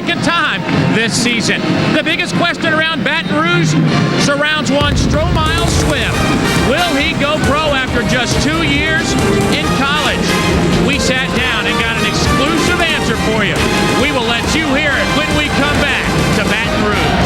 second time this season. The biggest question around Baton Rouge surrounds one Stromile Swift. Will he go pro after just 2 years in college? We sat down and got an exclusive answer for you. We will let you hear it when we come back to Baton Rouge.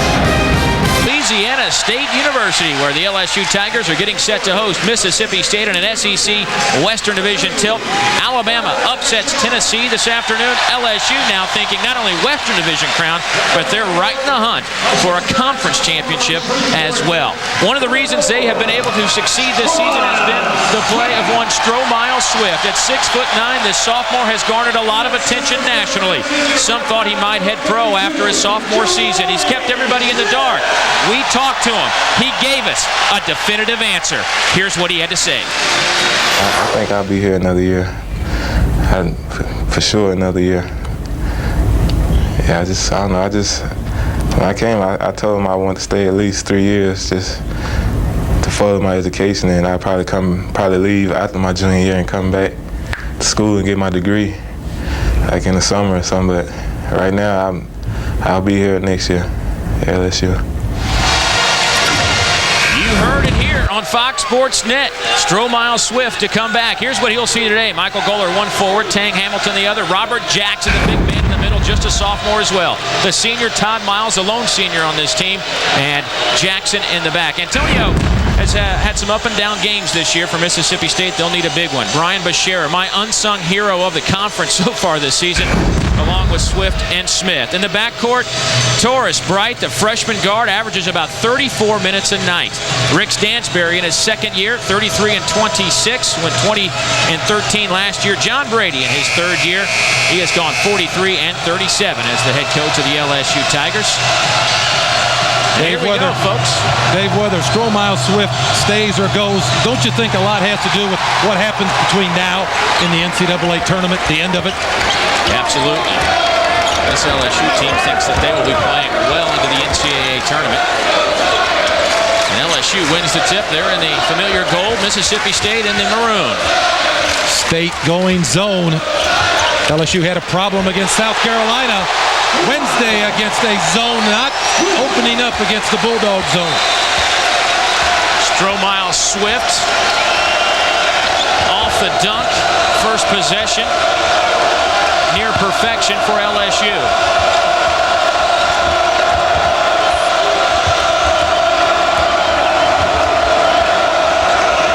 Louisiana State University, where the LSU Tigers are getting set to host Mississippi State in an SEC Western Division tilt. Alabama upsets Tennessee this afternoon. LSU now thinking not only Western Division crown, but they're right in the hunt for a conference championship as well. One of the reasons they have been able to succeed this season has been the play of one Stromile Swift. At 6'9", this sophomore has garnered a lot of attention nationally. Some thought he might head pro after his sophomore season. He's kept everybody in the dark. We talked to him. He gave us a definitive answer. Here's what he had to say. I think I'll be here another year. For sure another year. Yeah, I don't know. When I came, I told him I wanted to stay at least 3 years just to further my education, and I'd probably leave after my junior year and come back to school and get my degree, like in the summer or something. But right now, I'll be here next year at LSU. You heard it here on Fox Sports Net. Stromile Swift to come back. Here's what he'll see today. Michael Goller, one forward, Tang Hamilton the other. Robert Jackson, the big man in the middle, just a sophomore as well. The senior, Todd Miles, the lone senior on this team, and Jackson in the back. Antonio has had some up and down games this year for Mississippi State. They'll need a big one. Brian Bashera, my unsung hero of the conference so far this season, along with Swift and Smith. In the backcourt, Taurus Bright, the freshman guard, averages about 34 minutes a night. Rick Stansberry in his second year, 33 and 26, went 20 and 13 last year. John Brady in his third year, he has gone 43 and 37 as the head coach of the LSU Tigers. Here we go, folks. Dave, whether Stromile Swift stays or goes, don't you think a lot has to do with what happens between now and the NCAA tournament, the end of it? Absolutely. This LSU team thinks that they will be playing well into the NCAA tournament. And LSU wins the tip. They're in the familiar gold. Mississippi State in the maroon. State going zone. LSU had a problem against South Carolina Wednesday against a zone, not opening up against the Bulldog zone. Stromile Swift off the dunk. First possession. Near perfection for LSU.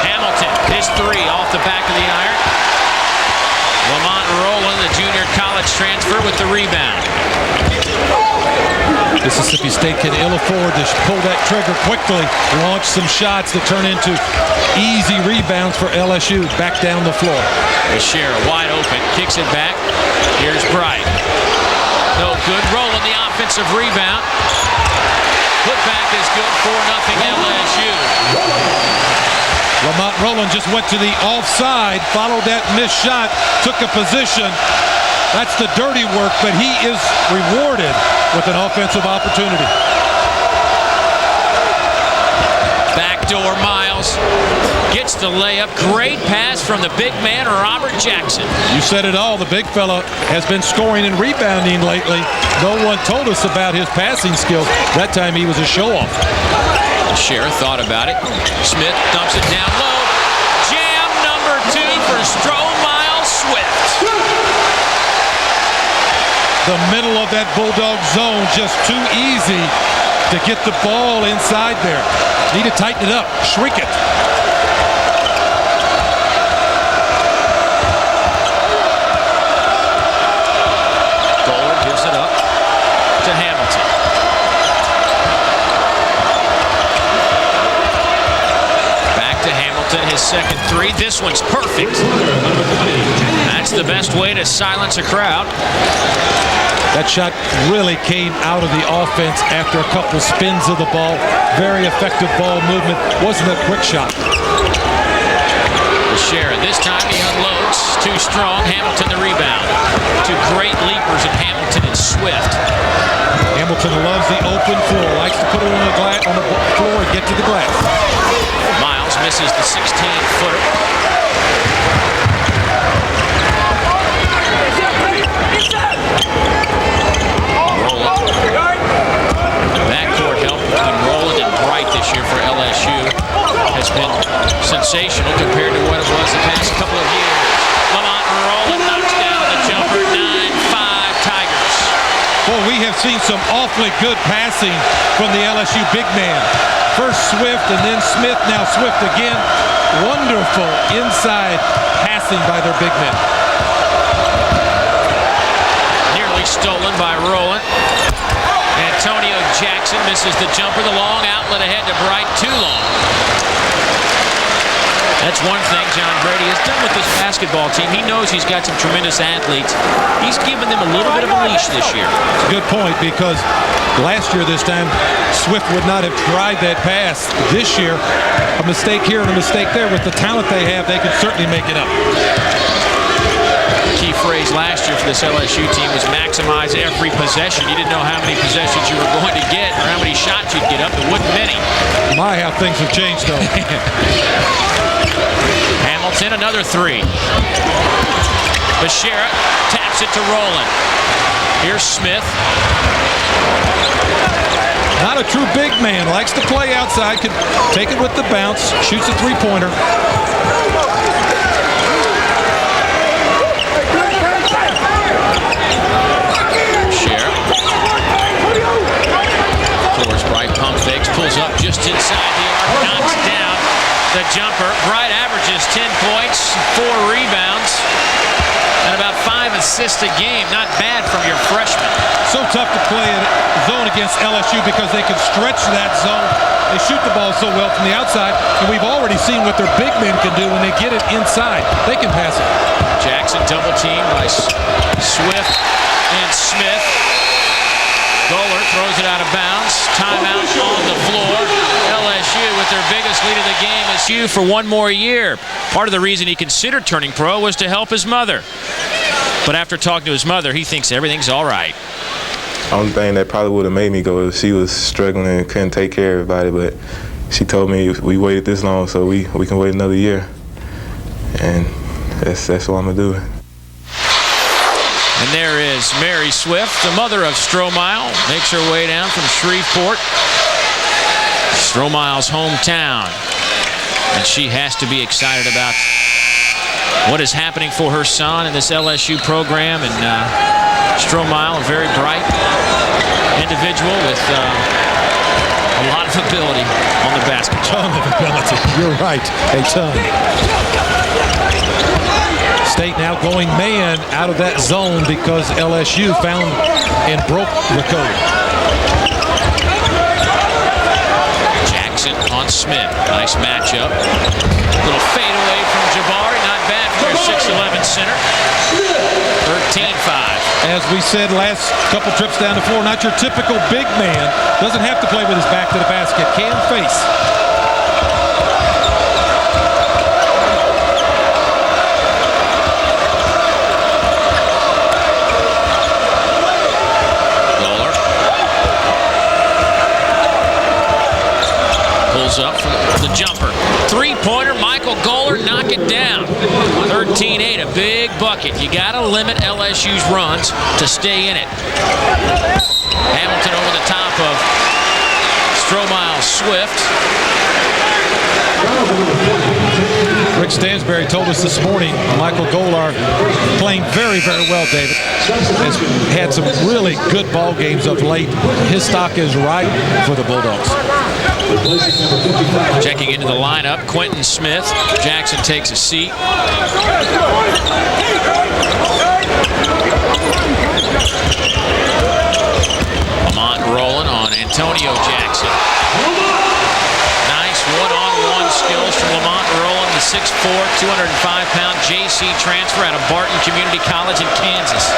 Hamilton, his three off the back of the iron. Lamont Rowland, the junior college transfer, with the rebound. Mississippi State can ill afford to pull that trigger quickly, launch some shots that turn into easy rebounds for LSU back down the floor. Bashera wide open, kicks it back. Here's Bright. No good. Rowland, the offensive rebound. Put back is good, 4-0 LSU. Lamont Rowland just went to the offside, followed that missed shot, took a position. That's the dirty work, but he is rewarded with an offensive opportunity. Backdoor Miles gets the layup. Great pass from the big man, Robert Jackson. You said it all. The big fella has been scoring and rebounding lately. No one told us about his passing skills. That time he was a show-off. Sheriff thought about it. Smith dumps it down low. Jam number 2 for Stromile Swift. The middle of that Bulldog zone just too easy to get the ball inside there. Need to tighten it up, shrink it. Goller gives it up to Hamilton. Back to Hamilton, his second three. This one's perfect. That's the best way to silence a crowd. That shot really came out of the offense after a couple spins of the ball. Very effective ball movement. Wasn't a quick shot. Bashera, this time he unloads. Too strong. Hamilton the rebound. Two great leapers in Hamilton and Swift. Hamilton loves the open floor. Likes to put it on the floor and get to the glass. Miles misses the 16-footer. Well, we have seen some awfully good passing from the LSU big man. First Swift and then Smith, now Swift again. Wonderful inside passing by their big men. Nearly stolen by Rowland. Antonio Jackson misses the jumper. The long outlet ahead to Bright, too long. That's one thing John Brady has done with this basketball team. He knows he's got some tremendous athletes. He's given them a little bit of a leash this year. It's a good point, because last year this time Swift would not have tried that pass. This year, a mistake here and a mistake there. With the talent they have, they could certainly make it up. Key phrase last year for this LSU team was maximize every possession. You didn't know how many possessions you were going to get or how many shots you'd get up. There wasn't many. My, how things have changed, though. Hamilton, another three. Bashira taps it to Rowland. Here's Smith. Not a true big man. Likes to play outside. Could take it with the bounce. Shoots a three-pointer. Bright pump fakes, pulls up just inside the arc, knocks down the jumper. Bright averages 10 points, 4 rebounds, and about 5 assists a game. Not bad from your freshman. So tough to play in zone against LSU because they can stretch that zone. They shoot the ball so well from the outside, and we've already seen what their big men can do when they get it inside. They can pass it. Jackson double teamed by Swift and Smith. Goller throws it out of bounds. Timeout on the floor. LSU with their biggest lead of the game. LSU for one more year. Part of the reason he considered turning pro was to help his mother. But after talking to his mother, he thinks everything's all right. Only thing that probably would have made me go is she was struggling and couldn't take care of everybody, but she told me we waited this long, so we can wait another year. And that's what I'm going to do. And there is Mary Swift, the mother of Stromile, makes her way down from Shreveport, Stromile's hometown. And she has to be excited about what is happening for her son in this LSU program. And Stromile, a very bright individual with a lot of ability on the basketball. Ton of ability. You're right, a ton. State now going man out of that zone because LSU found and broke the code. Jackson on Smith. Nice matchup. Little fadeaway from Jabari. Not bad for your 6'11 center. 13-5. As we said last couple trips down the floor, not your typical big man. Doesn't have to play with his back to the basket. Can face. Up for the jumper. Three-pointer, Michael Goller, knock it down. 13-8, a big bucket. You got to limit LSU's runs to stay in it. Hamilton over the top of Stromile Swift. Rick Stansberry told us this morning Michael Goller playing very, very well, David. Has had some really good ball games of late. His stock is right for the Bulldogs. Checking into the lineup, Quentin Smith. Jackson takes a seat. Lamont Rowland on Antonio Jackson. Nice one-on-one skills from Lamont Rowland, the 6'4", 205-pound JC transfer out of Barton Community College in Kansas.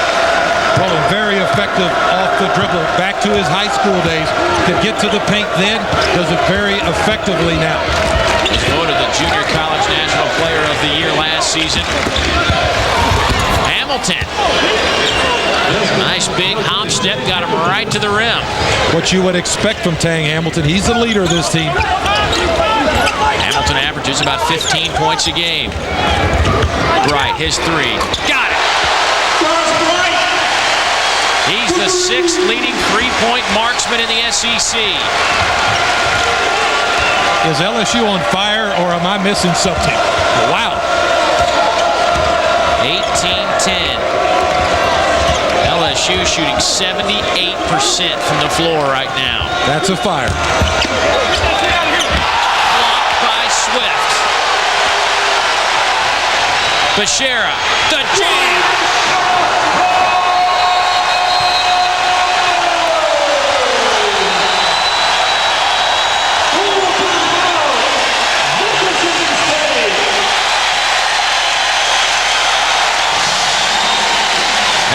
Rowland very effective off the dribble, back to his high school days. Could get to the paint then, does it very effectively now. Was voted the Junior College National Player of the Year last season. Hamilton. Nice big hop step, got him right to the rim. What you would expect from Tang Hamilton. He's the leader of this team. Hamilton averages about 15 points a game. Bright, his three. Got it. He's the 6th leading three-point marksman in the SEC. Is LSU on fire, or am I missing something? Wow. 18-10. LSU LSU shooting 78% from the floor right now. That's a fire. Blocked by Swift. Bashera, the jam.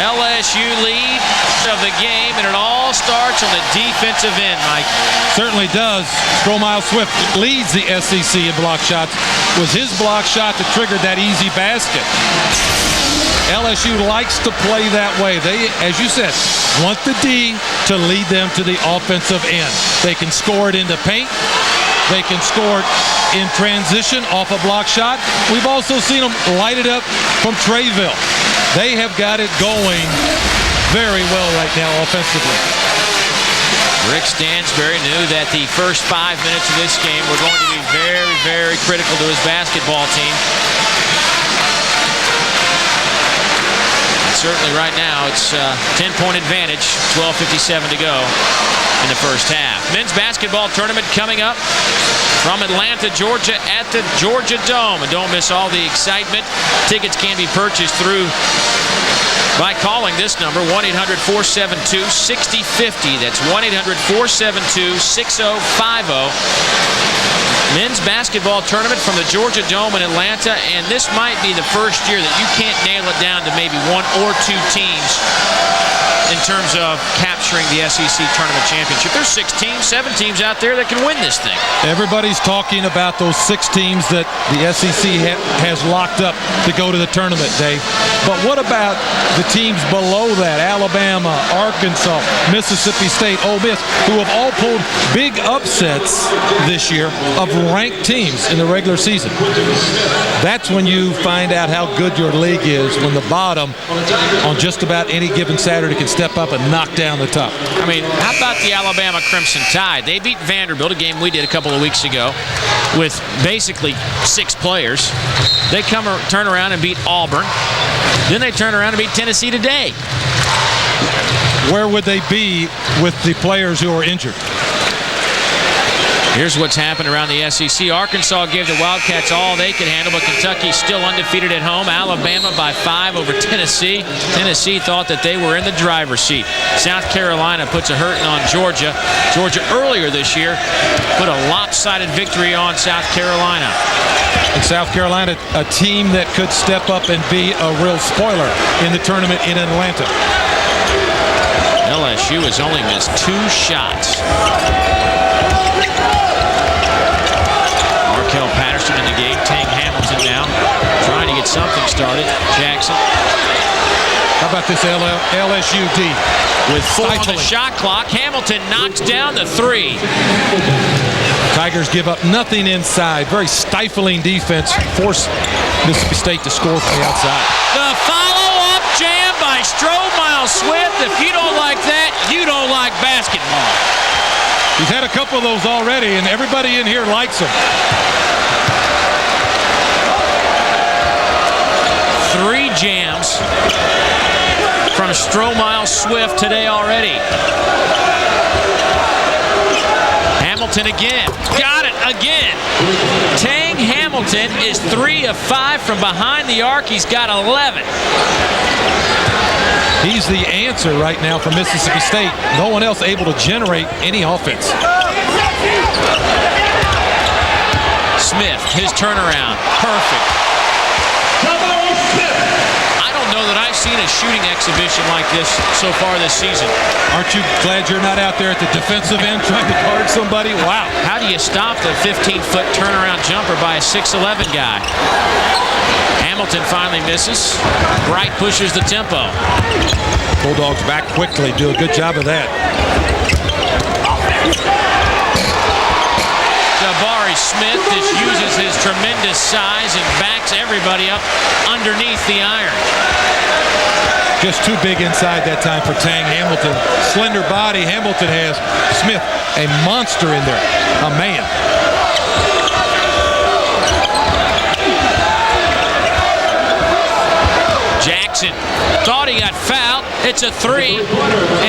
LSU lead of the game, and it all starts on the defensive end, Mike. Certainly does. Stromile Swift leads the SEC in block shots. It was his block shot that triggered that easy basket. LSU likes to play that way. They, as you said, want the D to lead them to the offensive end. They can score it into paint. They can score it in transition off a block shot. We've also seen them light it up from Trayville. They have got it going very well right now offensively. Rick Stansbury knew that the first 5 minutes of this game were going to be very, very critical to his basketball team. And certainly right now it's a 10-point advantage, 12:57 to go in the first half. Men's basketball tournament coming up from Atlanta, Georgia at the Georgia Dome. And don't miss all the excitement. Tickets can be purchased through by calling this number, 1-800-472-6050. That's 1-800-472-6050. Men's basketball tournament from the Georgia Dome in Atlanta, and this might be the first year that you can't nail it down to maybe one or two teams in terms of capturing the SEC tournament championship. There's 6 teams, 7 teams out there that can win this thing. Everybody's talking about those 6 teams that the SEC has locked up to go to the tournament, Dave. But what about the teams below that? Alabama, Arkansas, Mississippi State, Ole Miss, who have all pulled big upsets this year of ranked teams in the regular season. That's when you find out how good your league is, when the bottom on just about any given Saturday can step up and knock down the top. I mean, how about the Alabama Crimson Tide? They beat Vanderbilt, a game we did a couple of weeks ago, with basically 6 players. They turn around and beat Auburn. Then they turn around and beat Tennessee today. Where would they be with the players who are injured? Here's what's happened around the SEC. Arkansas gave the Wildcats all they could handle, but Kentucky's still undefeated at home. Alabama by 5 over Tennessee. Tennessee thought that they were in the driver's seat. South Carolina puts a hurting on Georgia. Georgia earlier this year put a lopsided victory on South Carolina. And South Carolina, a team that could step up and be a real spoiler in the tournament in Atlanta. LSU has only missed 2 shots. Markel Patterson in the game. Tang Hamilton now trying to get something started. Jackson. How about this LSU D? With 4 on the shot clock, Hamilton knocks down the 3. Tigers give up nothing inside. Very stifling defense. Force Mississippi State to score from the outside. The follow-up jam by Stromile Swift. If you don't like that, you don't like basketball. He's had a couple of those already, and everybody in here likes them. 3 jams from Stromile Swift today already. Hamilton again. Got it again. Tang Hamilton is 3 of 5 from behind the arc. He's got 11. He's the answer right now for Mississippi State. No one else able to generate any offense. Smith, his turnaround. Perfect. I don't know that I've seen a shooting exhibition like this so far this season. Aren't you glad you're not out there at the defensive end trying to guard somebody? Wow. How do you stop the 15-foot turnaround jumper by a 6'11 guy? Hamilton finally misses. Bright pushes the tempo. Bulldogs back quickly. Do a good job of that. Jabari Smith just uses his tremendous size and backs everybody up underneath the iron. Just too big inside that time for Tang Hamilton. Slender body Hamilton has. Smith, a monster in there. A man. Jackson thought he got fouled. It's a 3.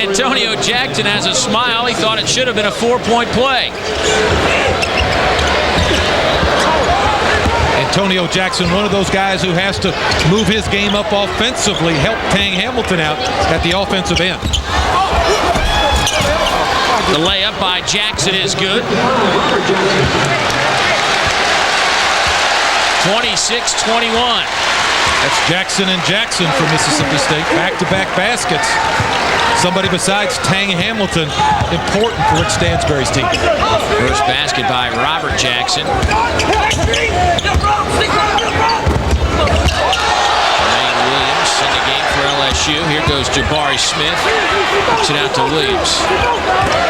Antonio Jackson has a smile. He thought it should have been a 4-point play. Antonio Jackson, one of those guys who has to move his game up offensively, help Tang Hamilton out at the offensive end. The layup by Jackson is good. 26-21. That's Jackson and Jackson for Mississippi State. Back-to-back baskets. Somebody besides Tang Hamilton important for Rick Stansbury's team. First basket by Robert Jackson. Williams in the game for LSU. Here goes Jabari Smith. Puts it out to Williams.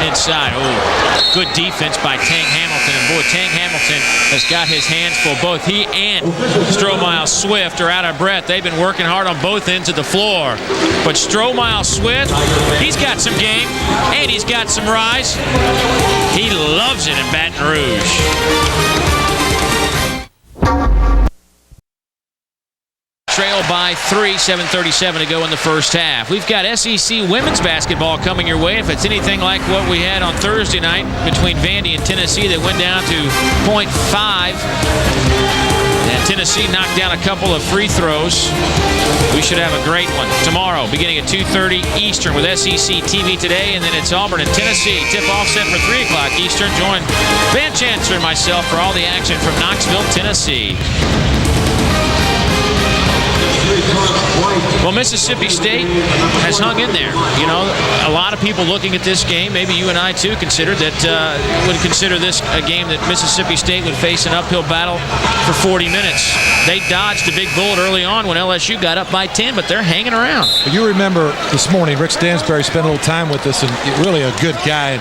Inside. Oh, good defense by Tang Hamilton. And boy, Tang Hamilton has got his hands full. Both he and Stromile Swift are out of breath. They've been working hard on both ends of the floor. But Stromile Swift, he's got some game and he's got some rise. He loves it in Baton Rouge. Trail by 3, 7:37 to go in the first half. We've got SEC women's basketball coming your way. If it's anything like what we had on Thursday night between Vandy and Tennessee, that went down to .5. And Tennessee knocked down a couple of free throws. We should have a great one tomorrow, beginning at 2:30 Eastern with SEC TV today, and then it's Auburn and Tennessee. Tip-off set for 3 o'clock Eastern. Join Van Chancellor and myself for all the action from Knoxville, Tennessee. Well, Mississippi State has hung in there. You know, a lot of people looking at this game, maybe you and I too, would consider this a game that Mississippi State would face an uphill battle for 40 minutes. They dodged a big bullet early on when LSU got up by 10, but they're hanging around. You remember this morning, Rick Stansbury spent a little time with us, and really a good guy.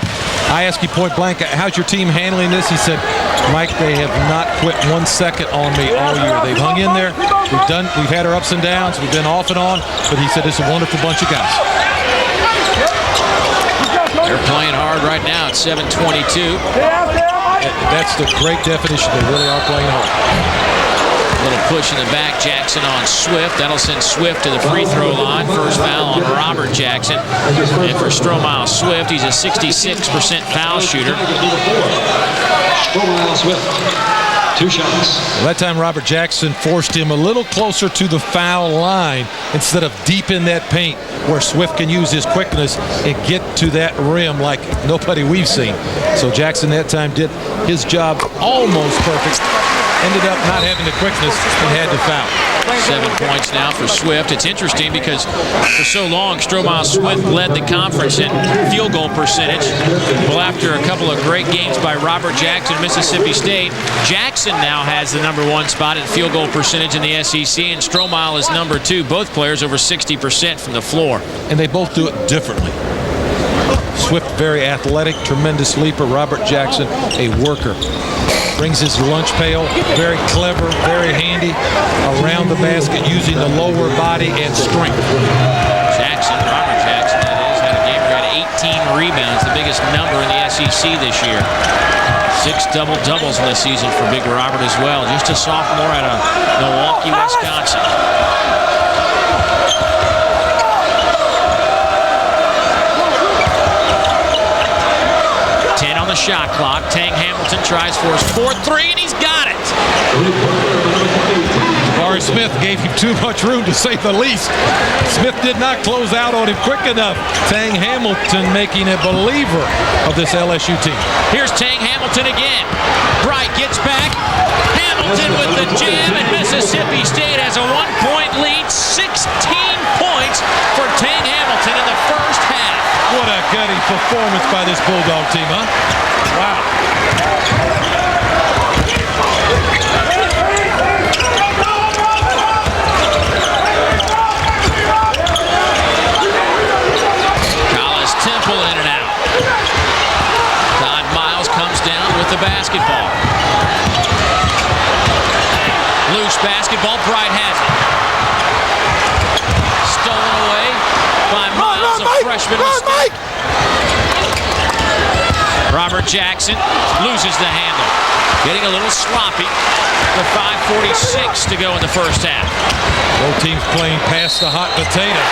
I asked him point blank, how's your team handling this? He said, Mike, they have not quit 1 second on me all year. They've hung in there. We've had our ups and downs. We've been off and on, but he said it's a wonderful bunch of guys. They're playing hard right now at 7:22. That's the great definition. They really are playing hard. Little push in the back, Jackson on Swift. That'll send Swift to the free throw line. First foul on Robert Jackson. And for Stromile Swift, he's a 66% foul shooter. Stromile Swift, 2 shots. Well, that time Robert Jackson forced him a little closer to the foul line instead of deep in that paint where Swift can use his quickness and get to that rim like nobody we've seen. So Jackson that time did his job almost perfect. Ended up not having the quickness and had to foul. 7 points now for Swift. It's interesting because for so long, Stromile Swift led the conference in field goal percentage. Well, after a couple of great games by Robert Jackson, Mississippi State, Jackson now has the #1 spot in field goal percentage in the SEC, and Stromile is #2. Both players over 60% from the floor. And they both do it differently. Swift, very athletic, tremendous leaper. Robert Jackson, a worker. Brings his lunch pail, very clever, very handy, around the basket using the lower body and strength. Robert Jackson, that is, had a game where he had 18 rebounds, the biggest number in the SEC this year. 6 double-doubles in this season for Big Robert as well. Just a sophomore out of Milwaukee, Wisconsin. The shot clock. Tang Hamilton tries for his 4th 3, and he's got it. Jabari Smith gave him too much room, to say the least. Smith did not close out on him quick enough. Tang Hamilton making a believer of this LSU team. Here's Tang Hamilton again. Bright gets back. Hamilton with the jam, and Mississippi State has a 1-point lead. 16 points for Tang Hamilton in the first half. What a gutty performance by this Bulldog team, huh? Wow. Collis Temple in and out. Todd Miles comes down with the basketball. Loose basketball, Bright has it. Stolen away by Miles, a freshman mistake. Robert Jackson loses the handle. Getting a little sloppy with 5:46 to go in the first half. Both teams playing past the hot potato.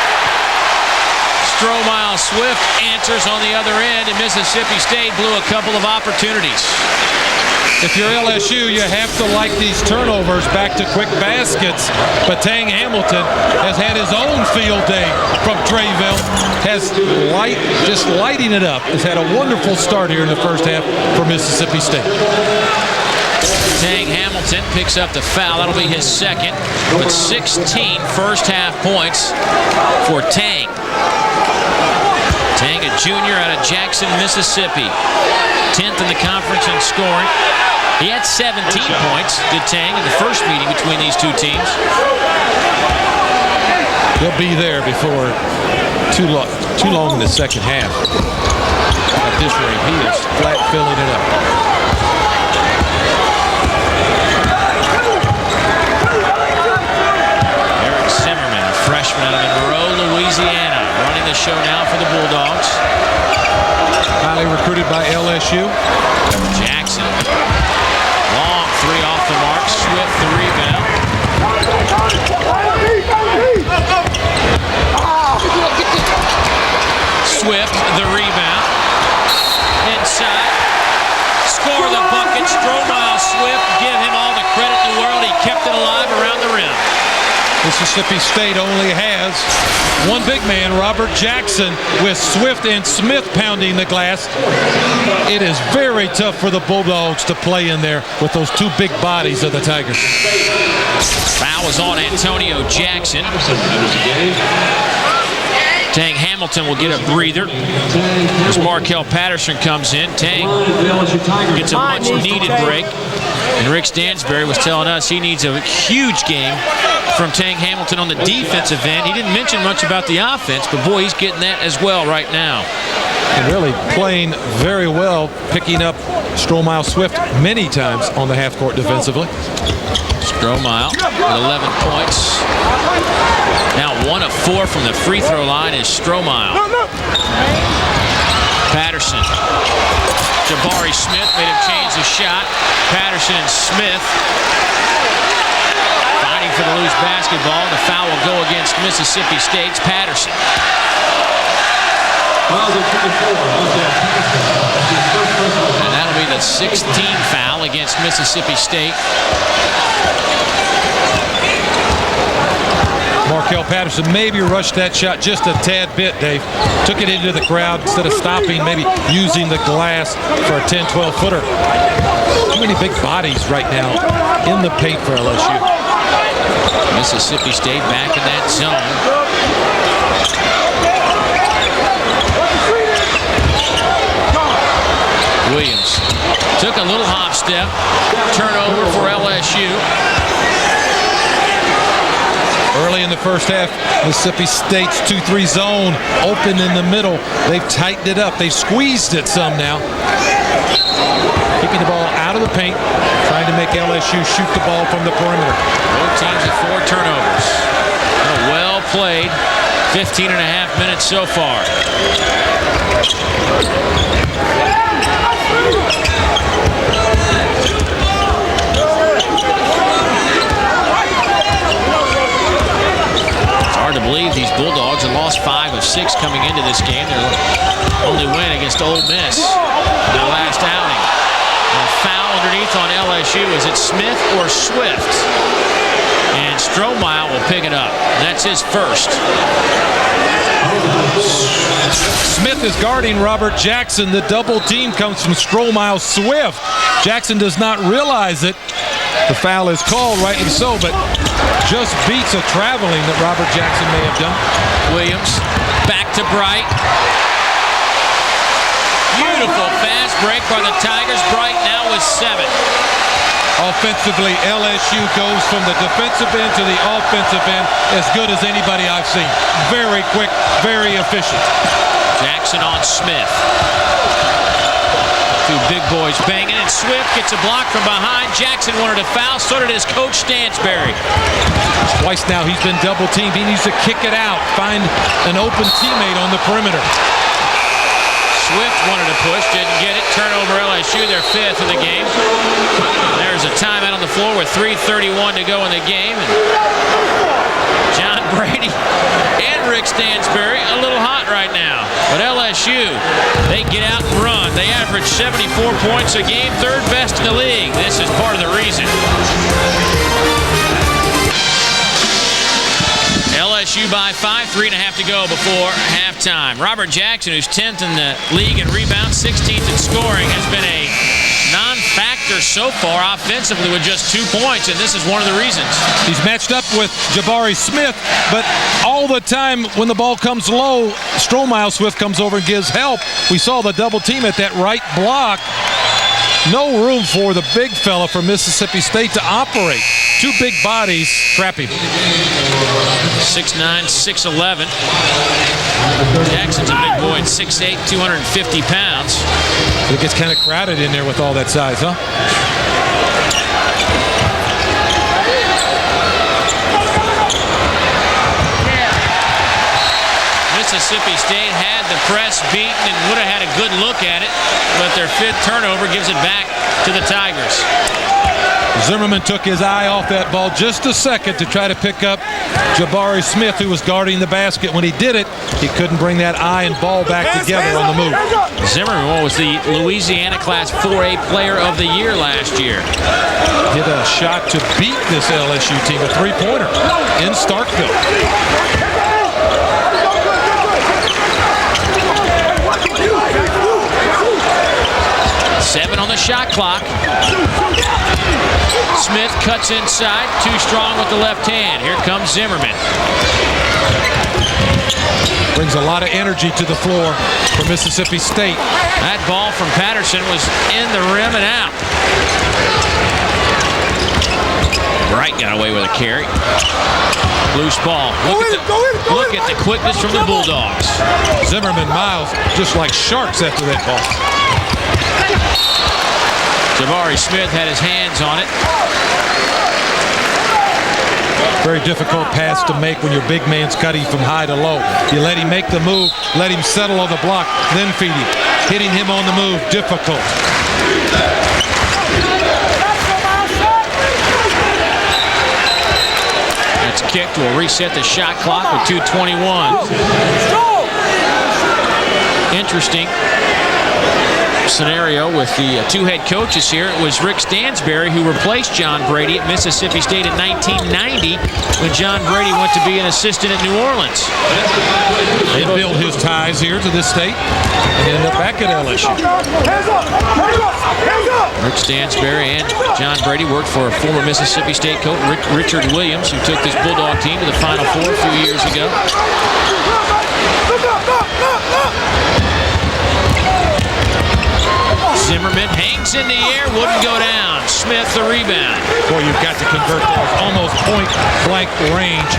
Stromile Swift answers on the other end, and Mississippi State blew a couple of opportunities. If you're LSU, you have to like these turnovers back to quick baskets. But Tang Hamilton has had his own field day from Trayville. Just lighting it up. Has had a wonderful start here in the first half for Mississippi State. Tang Hamilton picks up the foul. That'll be his second, with 16 first half points for Tang. Tang, a junior out of Jackson, Mississippi. 10th in the conference in scoring. He had 17 points, did Tang, in the first meeting between these two teams. He'll be there before too long in the second half. At this rate, he is flat filling it up. Eric Zimmerman, a freshman out of Monroe, Louisiana, running the show now for the Bulldogs. Highly recruited by LSU. Jackson. Long three off the mark. Swift the rebound. Swift the rebound. Inside. Score the bucket. Stromile Swift. Give him all the credit in the world. He kept it alive around the rim. Mississippi State only has one big man, Robert Jackson, with Swift and Smith pounding the glass. It is very tough for the Bulldogs to play in there with those two big bodies of the Tigers. Foul is on Antonio Jackson. Tang Hamilton will get a breather as Markel Patterson comes in. Tang gets a much-needed break. And Rick Stansberry was telling us he needs a huge game from Tang Hamilton on the defensive end. He didn't mention much about the offense, but boy, he's getting that as well right now. And really playing very well, picking up Stromile Swift many times on the half court defensively. Stromile with 11 points. Now 1 of 4 from the free throw line is Stromile. Patterson. Jabari Smith made him change the shot. Patterson and Smith fighting for the loose basketball. The foul will go against Mississippi State's Patterson. And that'll be the 16th foul against Mississippi State. Markel Patterson maybe rushed that shot just a tad bit, Dave. Took it into the crowd instead of stopping, maybe using the glass for a 10, 12-footer. Too many big bodies right now in the paint for LSU. Mississippi State back in that zone. Williams took a little hop step. Turnover for LSU. Early in the first half, Mississippi State's 2-3 zone open in the middle. They've tightened it up. They've squeezed it some now. Keeping the ball out of the paint, trying to make LSU shoot the ball from the perimeter. Both teams with 4 turnovers. Well played. 15 and a half minutes so far. Hard to believe these Bulldogs have lost 5 of 6 coming into this game. Their only win against Ole Miss in their last outing. And a foul underneath on LSU. Is it Smith or Swift? And Stromile will pick it up. That's his first. Smith is guarding Robert Jackson. The double team comes from Stromile Swift. Jackson does not realize it. The foul is called, rightly so, but just beats a traveling that Robert Jackson may have done. Williams back to Bright. Beautiful fast break by the Tigers. Bright now with 7. Offensively, LSU goes from the defensive end to the offensive end as good as anybody I've seen. Very quick, very efficient. Jackson on Smith. 2 big boys banging, and Swift gets a block from behind. Jackson wanted a foul, so did his coach Stansberry. Twice now he's been double teamed. He needs to kick it out, find an open teammate on the perimeter. Swift wanted to push, didn't get it. Turnover LSU, their 5th of the game. There's a timeout on the floor with 3:31 to go in the game. And John Brady and Rick Stansbury a little hot right now. But LSU, they get out and run. They average 74 points a game, 3rd best in the league. This is part of the reason. LSU by 5, 3.5 to go before halftime. Robert Jackson, who's 10th in the league in rebounds, 16th in scoring, has been a non-factor so far offensively with just 2 points, and this is one of the reasons. He's matched up with Jabari Smith, but all the time when the ball comes low, Stromile Swift comes over and gives help. We saw the double team at that right block. No room for the big fella from Mississippi State to operate. 2 big bodies trap him. 6'9", 6'11". Jackson's a big boy at 6'8", 250 pounds. It gets kind of crowded in there with all that size, huh? Mississippi State had the press beaten and would have had a good look at it, but their 5th turnover gives it back to the Tigers. Zimmerman took his eye off that ball just a second to try to pick up Jabari Smith, who was guarding the basket. When he did it, he couldn't bring that eye and ball back together on the move. Zimmerman was the Louisiana Class 4A Player of the Year last year. Hit a shot to beat this LSU team, a 3-pointer in Starkville. 7 on the shot clock. Smith cuts inside, too strong with the left hand. Here comes Zimmerman. Brings a lot of energy to the floor for Mississippi State. That ball from Patterson was in the rim and out. Bright got away with a carry. Loose ball. Look at the quickness from the Bulldogs. Zimmerman, Miles, just like sharks after that ball. Jabari Smith had his hands on it. Very difficult pass to make when your big man's cutting from high to low. You let him make the move, let him settle on the block, then feed him. Hitting him on the move, difficult. That's kicked. Will reset the shot clock with 2:21. Interesting scenario with the 2 head coaches here. It was Rick Stansbury who replaced John Brady at Mississippi State in 1990 when John Brady went to be an assistant at New Orleans. They built his ties here to this state and ended up back at LSU. Rick Stansbury and John Brady worked for a former Mississippi State coach, Richard Williams, who took this Bulldog team to the Final Four a few years ago. Zimmerman hangs in the air, wouldn't go down. Smith the rebound. Boy, you've got to convert those almost point-blank range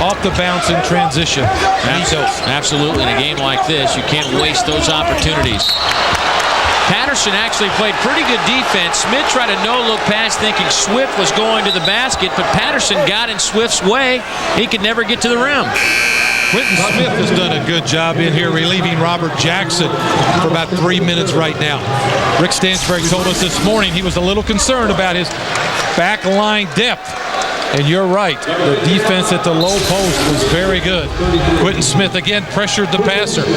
off the bounce in transition. Absolutely. In a game like this, you can't waste those opportunities. Patterson actually played pretty good defense. Smith tried a no-look pass thinking Swift was going to the basket, but Patterson got in Swift's way. He could never get to the rim. Quentin Smith has done a good job in here relieving Robert Jackson for about 3 minutes right now. Rick Stansbury told us this morning he was a little concerned about his back line depth. And you're right, the defense at the low post was very good. Quentin Smith again pressured the passer.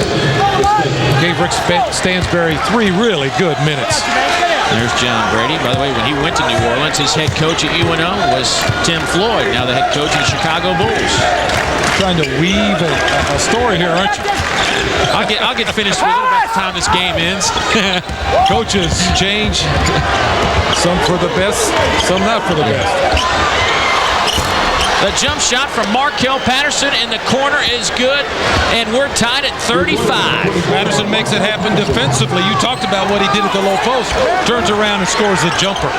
Gave Rick Stansbury 3 really good minutes. There's John Brady. By the way, when he went to New Orleans, his head coach at UNO was Tim Floyd, now the head coach of the Chicago Bulls. Trying to weave a story here, aren't you? I'll get finished with it about the time this game ends. Coaches change, some for the best, some not for the best. The jump shot from Markel Patterson in the corner is good, and we're tied at 35. Patterson makes it happen defensively. You talked about what he did at the low post. Turns around and scores a jumper.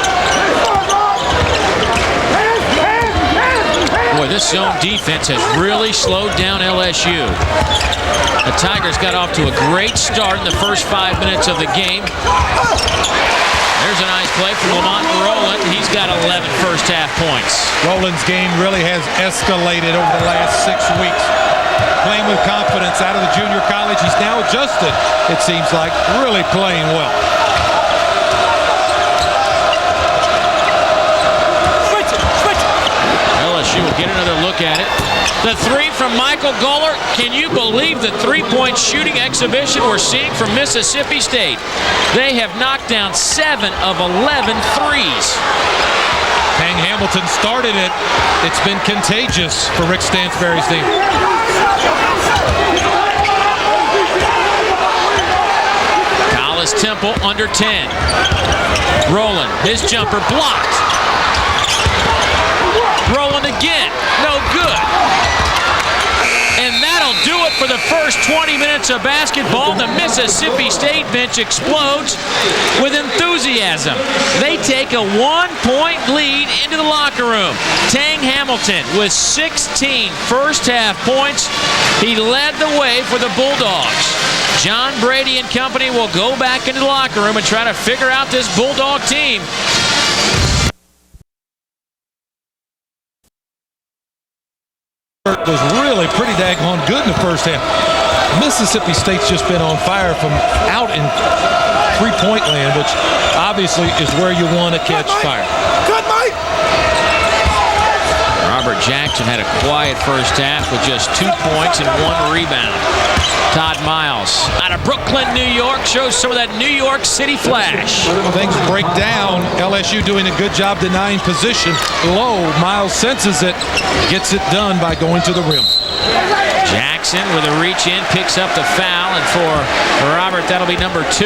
Boy, this zone defense has really slowed down LSU. The Tigers got off to a great start in the first 5 minutes of the game. There's a nice play from Lamont Rowland. He's got 11 first half points. Rowland's game really has escalated over the last 6 weeks. playing with confidence out of the junior college. He's now adjusted, it seems like, really playing well. LSU will get another look at it. The three from Michael Goller. Can you believe the three-point shooting exhibition we're seeing from Mississippi State? They have knocked down 7 of 11 threes. Tang Hamilton started it. It's been contagious for Rick Stansberry's team. Dallas Temple under 10. Rowland, his jumper blocked. Rowland again, no good. And that'll do it for the first 20 minutes of basketball. The Mississippi State bench explodes with enthusiasm. They take a 1-point lead into the locker room. Tang Hamilton with 16 first-half points. He led the way for the Bulldogs. John Brady and company will go back into the locker room and try to figure out this Bulldog team. Was really pretty daggone good in the first half. Mississippi State's just been on fire from out in three-point land, which obviously is where you want to catch fire. Good, Mike! Robert Jackson had a quiet first half with just 2 points and 1 rebound. Todd Miles out of Brooklyn, New York, shows some of that New York City flash. Things break down. LSU doing a good job denying position. Low, Miles senses it, gets it done by going to the rim. Jackson with a reach in, picks up the foul, and for Robert, that'll be number 2.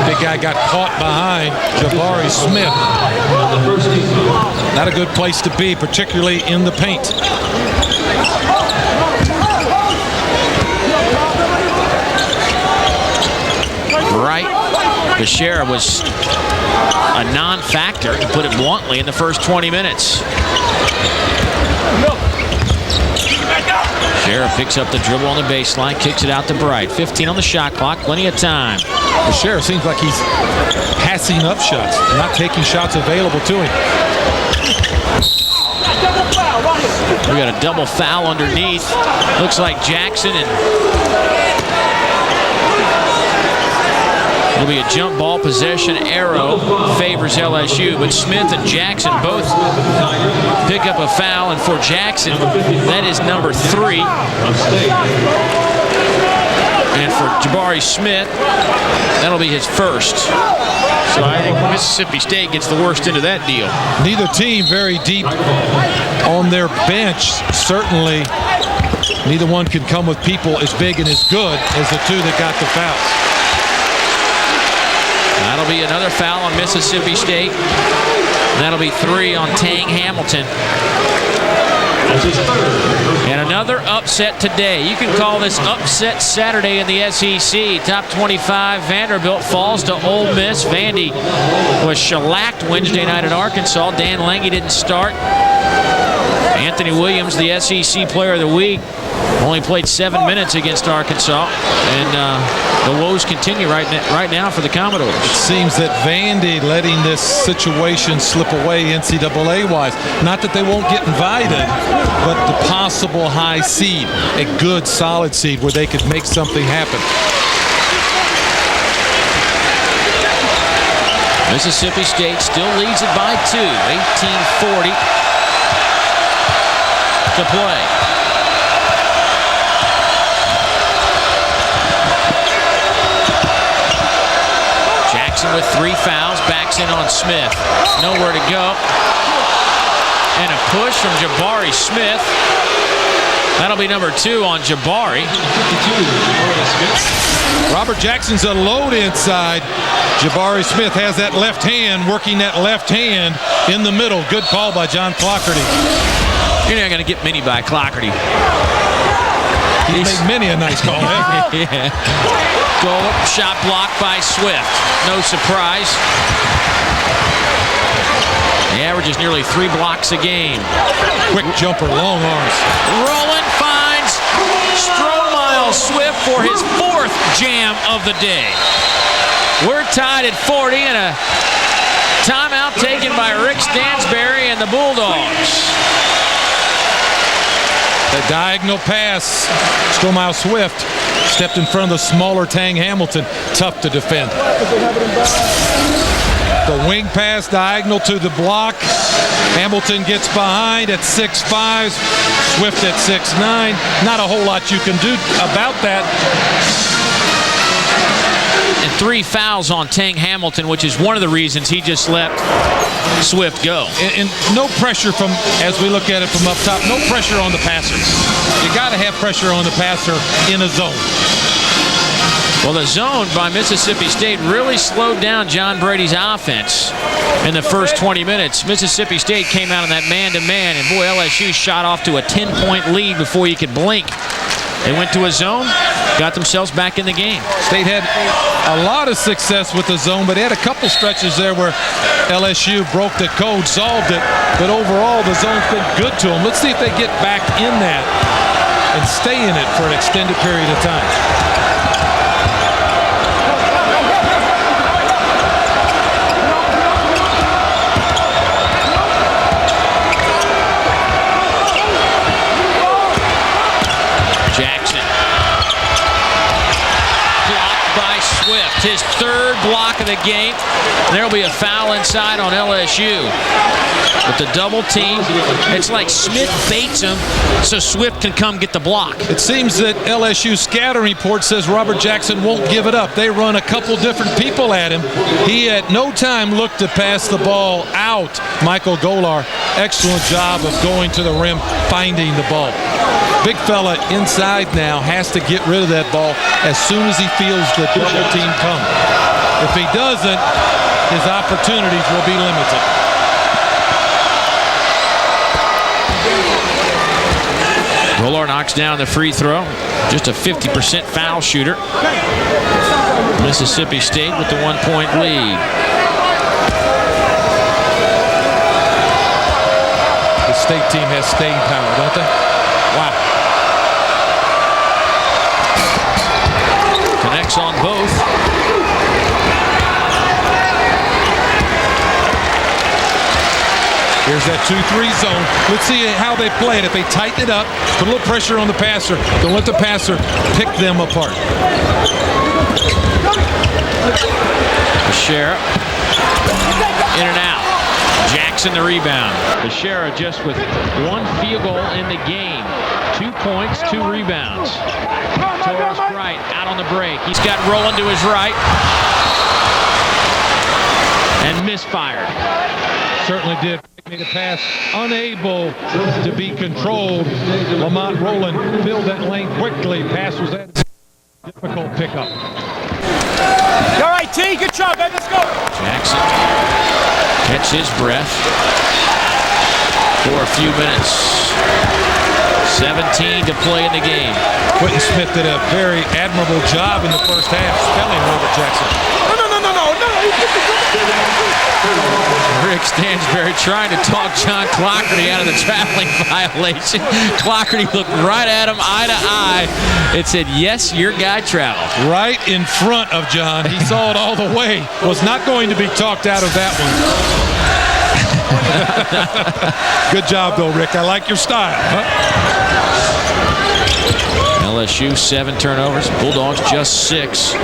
Big guy got caught behind Jabari Smith. Not a good place to be, particularly in the paint. Right. Bashara was a non-factor, to put it bluntly, in the first 20 minutes. Bashara picks up the dribble on the baseline, kicks it out to Bright. 15 on the shot clock, plenty of time. Bashara seems like he's passing up shots, not taking shots available to him. We got a double foul underneath. Looks like Jackson and it'll be a jump ball possession arrow, favors LSU, but Smith and Jackson both pick up a foul, and for Jackson, that is number 3. And for Jabari Smith, that'll be his first. So I think Mississippi State gets the worst into that deal. Neither team very deep on their bench. Certainly, neither one can come with people as big and as good as the two that got the fouls. That'll be another foul on Mississippi State. That'll be 3 on Tang Hamilton. And another upset today. You can call this upset Saturday in the SEC. Top 25, Vanderbilt falls to Ole Miss. Vandy was shellacked Wednesday night at Arkansas. Dan Lange didn't start. Anthony Williams, the SEC Player of the Week, only played 7 minutes against Arkansas. And the woes continue right now for the Commodores. It seems that Vandy letting this situation slip away NCAA-wise. Not that they won't get invited, but the possible high seed, a good solid seed where they could make something happen. Mississippi State still leads it by 2, 18-40 to play. Jackson with 3 fouls, backs in on Smith. Nowhere to go. And a push from Jabari Smith. That'll be number 2 on Jabari. Robert Jackson's a load inside. Jabari Smith has that left hand, working that left hand in the middle. Good call by John Clockerty. You're not going to get many by Clockerty. He's made many a nice call. Yeah. Goal, shot blocked by Swift. No surprise. He averages nearly 3 blocks a game. Quick jumper, long arms. Rowland finds Stromile Swift for his 4th jam of the day. We're tied at 40 and a timeout taken by Rick Stansberry and the Bulldogs. The diagonal pass. Stromile Swift stepped in front of the smaller Tang Hamilton. Tough to defend. The wing pass diagonal to the block. Hamilton gets behind at 6'5". Swift at 6'9". Not a whole lot you can do about that. And 3 fouls on Tang Hamilton, which is one of the reasons he just let Swift go. And no pressure from, as we look at it from up top, no pressure on the passer. You got to have pressure on the passer in a zone. Well, the zone by Mississippi State really slowed down John Brady's offense in the first 20 minutes. Mississippi State came out in that man-to-man, and boy, LSU shot off to a 10-point lead before you could blink. They went to a zone, got themselves back in the game. State had a lot of success with the zone, but they had a couple stretches there where LSU broke the code, solved it, but overall the zone's been good to them. Let's see if they get back in that and stay in it for an extended period of time. Swift, his third block of the game. There will be a foul inside on LSU. With the double team, it's like Smith baits him so Swift can come get the block. It seems that LSU's scattering report says Robert Jackson won't give it up. They run a couple different people at him. He at no time looked to pass the ball out. Michael Golar, excellent job of going to the rim, finding the ball. Big fella inside now has to get rid of that ball as soon as he feels the double team come. If he doesn't, his opportunities will be limited. Golar knocks down the free throw. Just a 50% foul shooter. Mississippi State with the 1-point lead. The state team has staying power, don't they? Wow. Connects on both. Here's that 2-3 zone. Let's see how they play it. If they tighten it up, put a little pressure on the passer, don't let the passer pick them apart. Bashara. In and out. Jackson the rebound. Bashara just with 1 field goal in the game. 2 points, 2 rebounds. Torres Bright out on the break. He's got Rowland to his right. And misfired. Certainly did. Made a pass unable to be controlled. Lamont Rowland filled that lane quickly. Pass was at difficult pickup. All right, T, good job, baby. Let's go. Jackson catch his breath for a few minutes. 17 to play in the game. Quentin Smith did a very admirable job in the first half, spelling Robert Jackson. No. Rick Stansberry trying to talk John Clockerty out of the traveling violation. Clockerty looked right at him, eye to eye. It said, yes, your guy traveled. Right in front of John. He saw it all the way. Was not going to be talked out of that one. Good job, though, Rick. I like your style. LSU 7 turnovers. Bulldogs just 6.